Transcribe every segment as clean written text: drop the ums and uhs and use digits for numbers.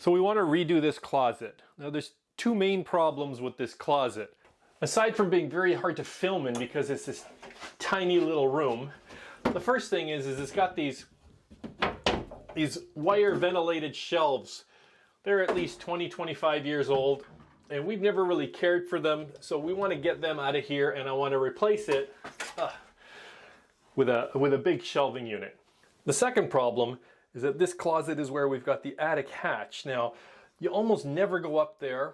So we want to redo this closet. Now there's two main problems with this closet. Aside from being very hard to film in because it's this tiny little room, the first thing is it's got these wire ventilated shelves. They're at least 20-25 years old and we've never really cared for them, so we want to get them out of here and I want to replace it with a big shelving unit. The second problem is that this closet is where we've got the attic hatch. Now, you almost never go up there,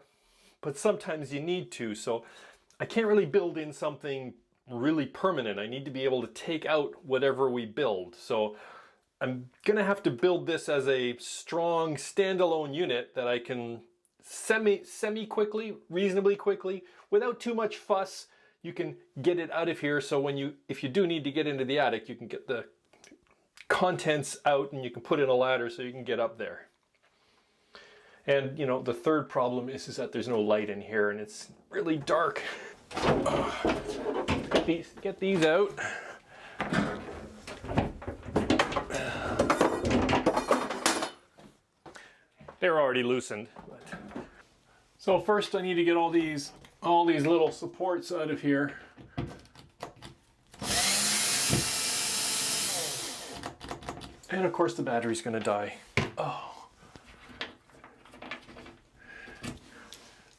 but sometimes you need to. So I can't really build in something really permanent. I need to be able to take out whatever we build. So I'm gonna have to build this as a strong standalone unit that I can semi-quickly, reasonably quickly, without too much fuss. You can get it out of here, so if you do need to get into the attic, you can get the contents out and you can put in a ladder so you can get up there. And you know, the third problem is that there's no light in here and it's really dark. Get these out. They're already loosened. So first I need to get all these little supports out of here. And of course the battery's gonna die. Oh.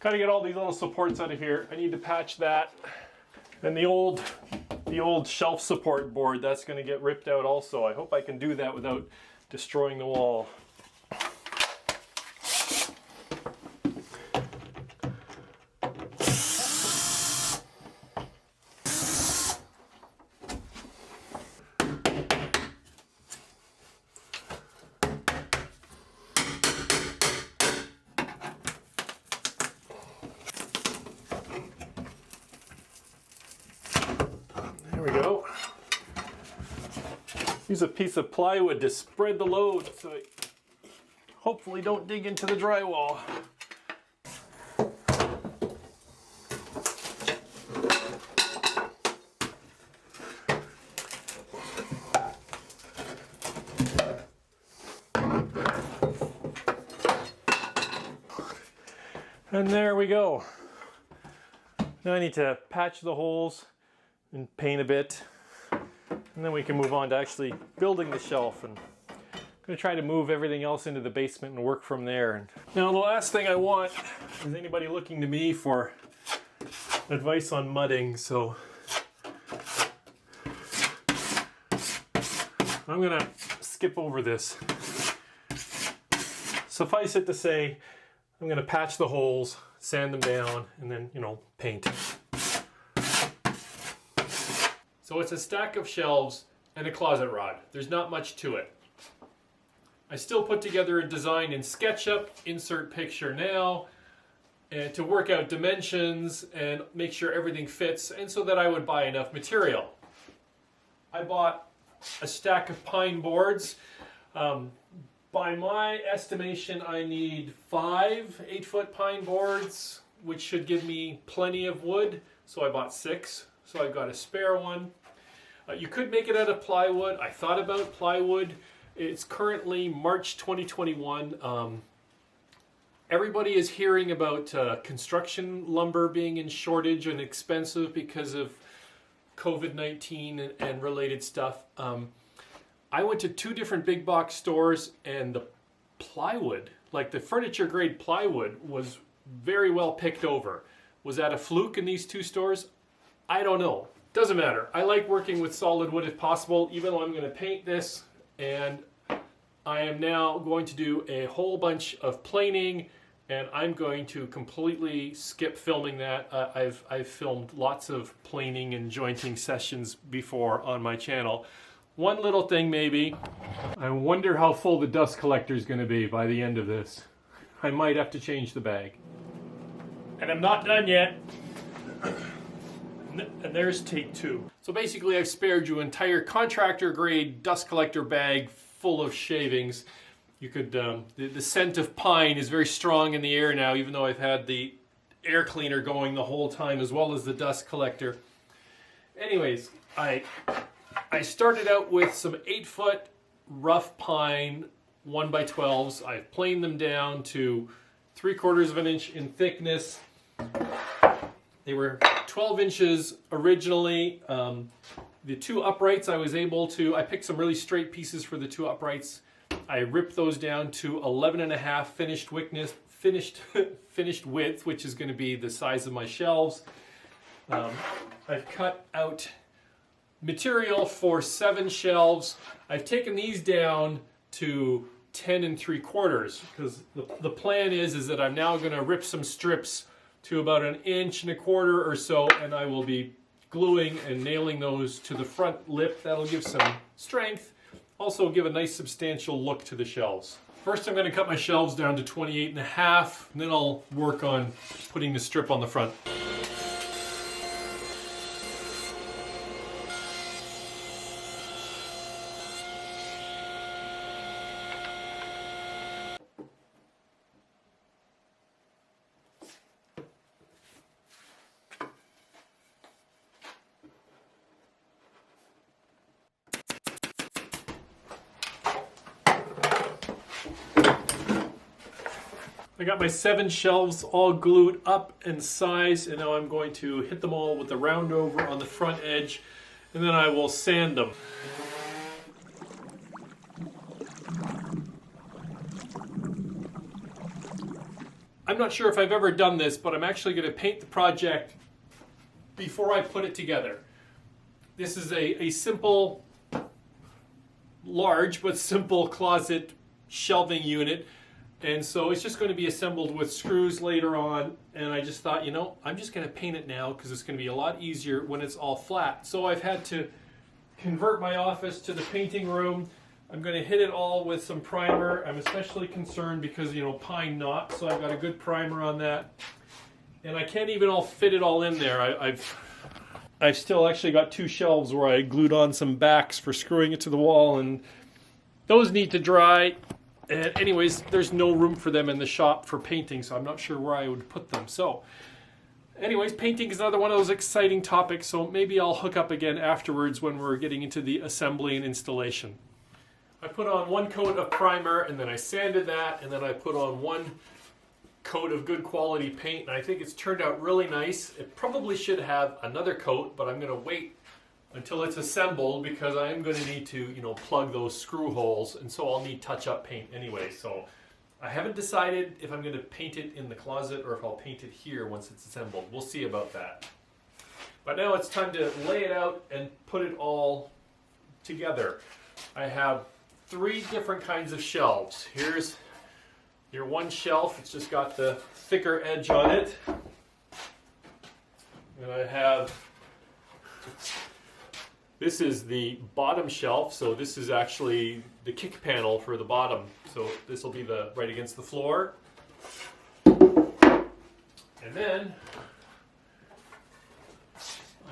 Gotta get all these little supports out of here. I need to patch that. And the old shelf support board, that's gonna get ripped out also. I hope I can do that without destroying the wall. There we go. Use a piece of plywood to spread the load so I hopefully don't dig into the drywall. And there we go. Now I need to patch the holes and paint a bit, and then we can move on to actually building the shelf. And I'm going to try to move everything else into the basement and work from there. And now the last thing I want is anybody looking to me for advice on mudding, so I'm going to skip over this. Suffice it to say, I'm going to patch the holes, sand them down, and then, you know, paint. So it's a stack of shelves and a closet rod. There's not much to it. I still put together a design in SketchUp, insert picture now, and to work out dimensions and make sure everything fits, and so that I would buy enough material. I bought a stack of pine boards. By my estimation, I need 5 8-foot pine boards, which should give me plenty of wood. So I bought 6. So I've got a spare one. You could make it out of plywood. I thought about plywood. It's currently March 2021. Everybody is hearing about construction lumber being in shortage and expensive because of COVID-19 and related stuff. I went to 2 different big box stores, and the plywood, like the furniture grade plywood, was very well picked over. Was that a fluke in these 2 stores? I don't know. Doesn't matter. I like working with solid wood if possible, even though I'm going to paint this, and I am now going to do a whole bunch of planing, and I'm going to completely skip filming that. I've filmed lots of planing and jointing sessions before on my channel. One little thing maybe, I wonder how full the dust collector is going to be by the end of this. I might have to change the bag. And I'm not done yet. And there's take 2. So basically I've spared you an entire contractor grade dust collector bag full of shavings. You could, the scent of pine is very strong in the air now, even though I've had the air cleaner going the whole time as well as the dust collector. Anyways, I started out with some 8-foot rough pine 1x12s. I've planed them down to 3/4 of an inch in thickness. They were 12 inches originally. The two uprights I picked some really straight pieces for the two uprights. I ripped those down to 11.5 finished width, which is going to be the size of my shelves. I've cut out material for 7 shelves. I've taken these down to 10 3/4 because the plan is that I'm now going to rip some strips to about 1 1/4 inches or so, and I will be gluing and nailing those to the front lip. That'll give some strength, also give a nice substantial look to the shelves. First I'm going to cut my shelves down to 28.5, and then I'll work on putting the strip on the front. I got my 7 shelves all glued up and sized, and now I'm going to hit them all with the round over on the front edge, and then I will sand them. I'm not sure if I've ever done this, but I'm actually going to paint the project before I put it together. This is a simple, large but simple closet shelving unit. And so it's just going to be assembled with screws later on, and I just thought, you know, I'm just going to paint it now because it's going to be a lot easier when it's all flat. So I've had to convert my office to the painting room. I'm going to hit it all with some primer. I'm especially concerned because, you know, pine knot, so I've got a good primer on that. And I can't even all fit it all in there. I've still actually got 2 shelves where I glued on some backs for screwing it to the wall, and those need to dry. And anyways, there's no room for them in the shop for painting, so I'm not sure where I would put them. So anyways, painting is another one of those exciting topics, so maybe I'll hook up again afterwards when we're getting into the assembly and installation. I put on 1 coat of primer, and then I sanded that, and then I put on 1 coat of good quality paint, and I think it's turned out really nice. It probably should have another coat, but I'm going to wait until it's assembled because I am going to need to, you know, plug those screw holes, and so I'll need touch-up paint anyway. So I haven't decided if I'm going to paint it in the closet or if I'll paint it here once it's assembled. We'll see about that. But now it's time to lay it out and put it all together. I have 3 different kinds of shelves. Here's your one shelf. It's just got the thicker edge on it. And I have, this is the bottom shelf, so this is actually the kick panel for the bottom. So this will be the right against the floor. And then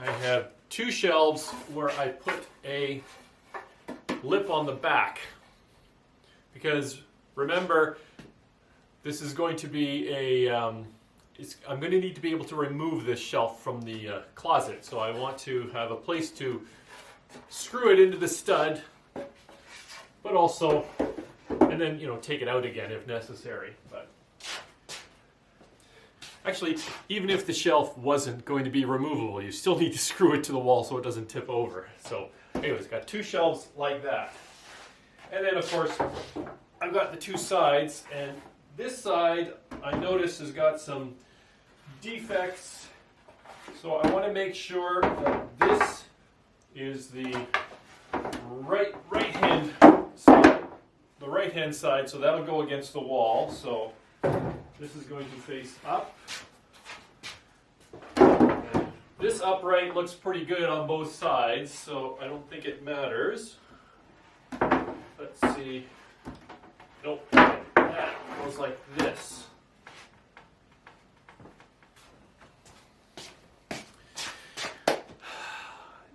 I have 2 shelves where I put a lip on the back. Because remember, this is going to be a, I'm going to need to be able to remove this shelf from the closet. So I want to have a place to screw it into the stud, but also, and then, you know, take it out again if necessary. But actually, even if the shelf wasn't going to be removable, you still need to screw it to the wall so it doesn't tip over. So anyways, got 2 shelves like that. And then of course, I've got the 2 sides, and this side I notice has got some defects. So I want to make sure that this is the right hand side. The right hand side, so that'll go against the wall. So this is going to face up. And this upright looks pretty good on both sides, so I don't think it matters. Let's see. Nope. That goes like this.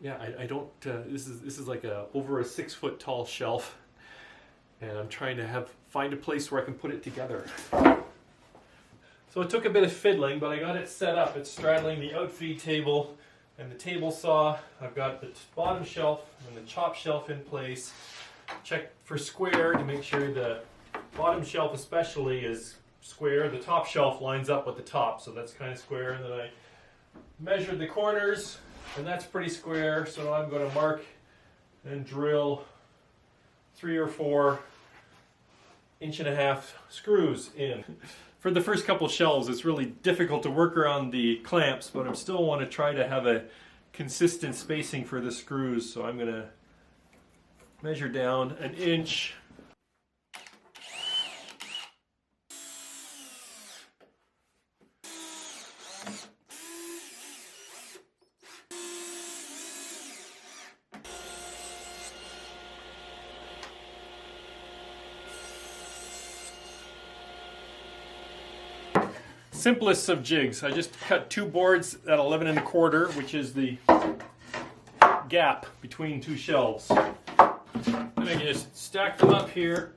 Yeah, I don't. This is like over a 6 foot tall shelf, and I'm trying to find a place where I can put it together. So it took a bit of fiddling, but I got it set up. It's straddling the outfeed table and the table saw. I've got the bottom shelf and the chop shelf in place. Check for square to make sure the bottom shelf especially is square. The top shelf lines up with the top, so that's kind of square. And then I measured the corners, and that's pretty square. So I'm going to mark and drill 3 or 4 1.5-inch screws in. For the first couple shelves, it's really difficult to work around the clamps, but I still want to try to have a consistent spacing for the screws. So I'm going to measure down 1 inch. Simplest of jigs. I just cut 2 boards at 11 1/4, which is the gap between 2 shelves. And I can just stack them up here.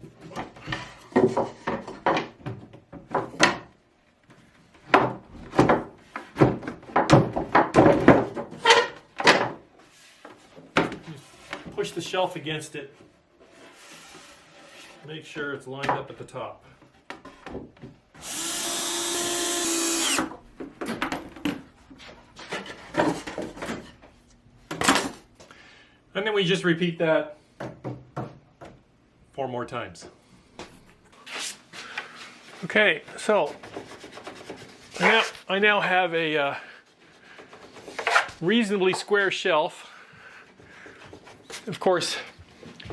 Push the shelf against it. Make sure it's lined up at the top. And then we just repeat that 4 more times. Okay, so I now have a reasonably square shelf. Of course,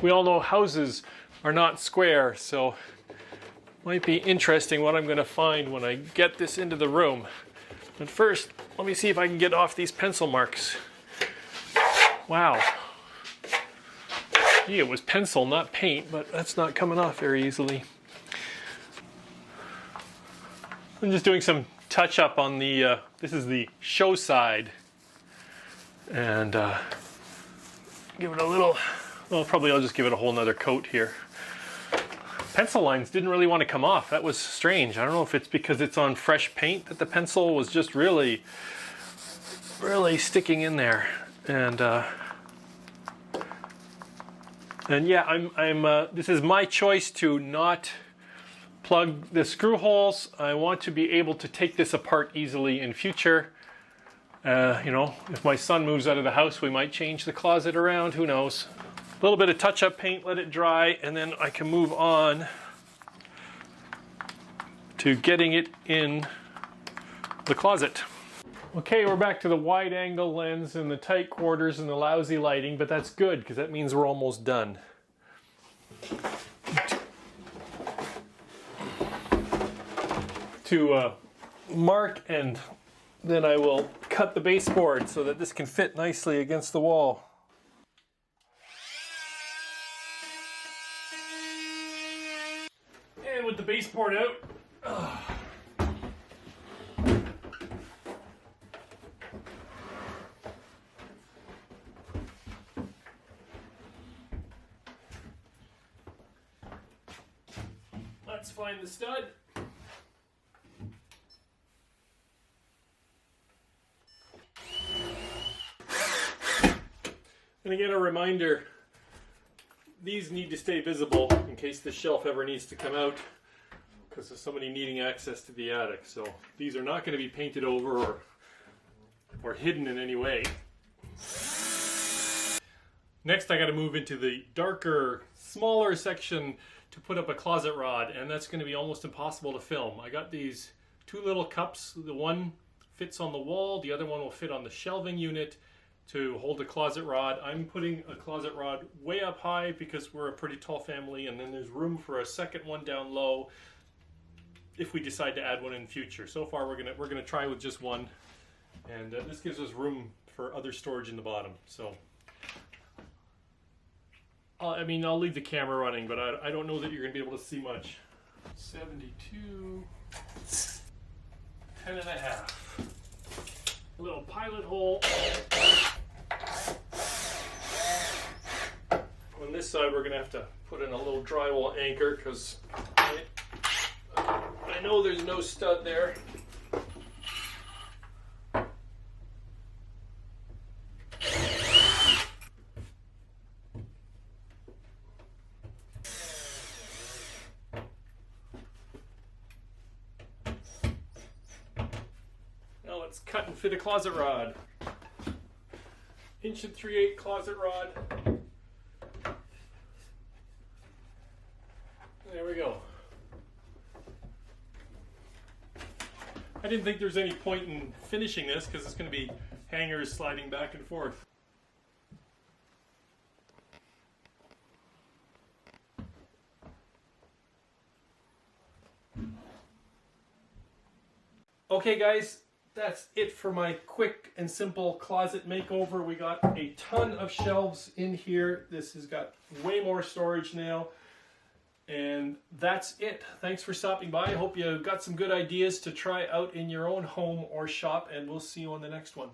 we all know houses are not square, so it might be interesting what I'm going to find when I get this into the room. But first, let me see if I can get off these pencil marks. Wow. Gee, it was pencil, not paint, but that's not coming off very easily. I'm just doing some touch up on the, this is the show side. And give it a little, well, probably I'll just give it a whole nother coat here. Pencil lines didn't really want to come off. That was strange. I don't know if it's because it's on fresh paint that the pencil was just really sticking in there. And yeah, this is my choice to not plug the screw holes. I want to be able to take this apart easily in future. You know, if my son moves out of the house, we might change the closet around, who knows. A little bit of touch-up paint, let it dry, and then I can move on to getting it in the closet. Okay, we're back to the wide angle lens and the tight quarters and the lousy lighting, but that's good because that means we're almost done. To mark, and then I will cut the baseboard so that this can fit nicely against the wall. And with the baseboard out, let's find the stud. And again, a reminder, these need to stay visible in case the shelf ever needs to come out because of somebody needing access to the attic. So these are not going to be painted over or hidden in any way. Next, I got to move into the darker, smaller section to put up a closet rod, and that's going to be almost impossible to film. I got these 2 little cups. The one fits on the wall, the other one will fit on the shelving unit to hold a closet rod. I'm putting a closet rod way up high because we're a pretty tall family, and then there's room for a second one down low if we decide to add one in the future. So far we're gonna try with just one, and this gives us room for other storage in the bottom. So I mean, I'll leave the camera running, but I don't know that you're gonna be able to see much. 72, 10.5. A little pilot hole. On this side, we're gonna have to put in a little drywall anchor because I know there's no stud there. let's cut and fit a closet rod. 1 3/8" closet rod. There we go. I didn't think there's any point in finishing this because it's going to be hangers sliding back and forth. Okay guys, that's it for my quick and simple closet makeover. We got a ton of shelves in here. This has got way more storage now. And that's it. Thanks for stopping by. I hope you got some good ideas to try out in your own home or shop, and we'll see you on the next one.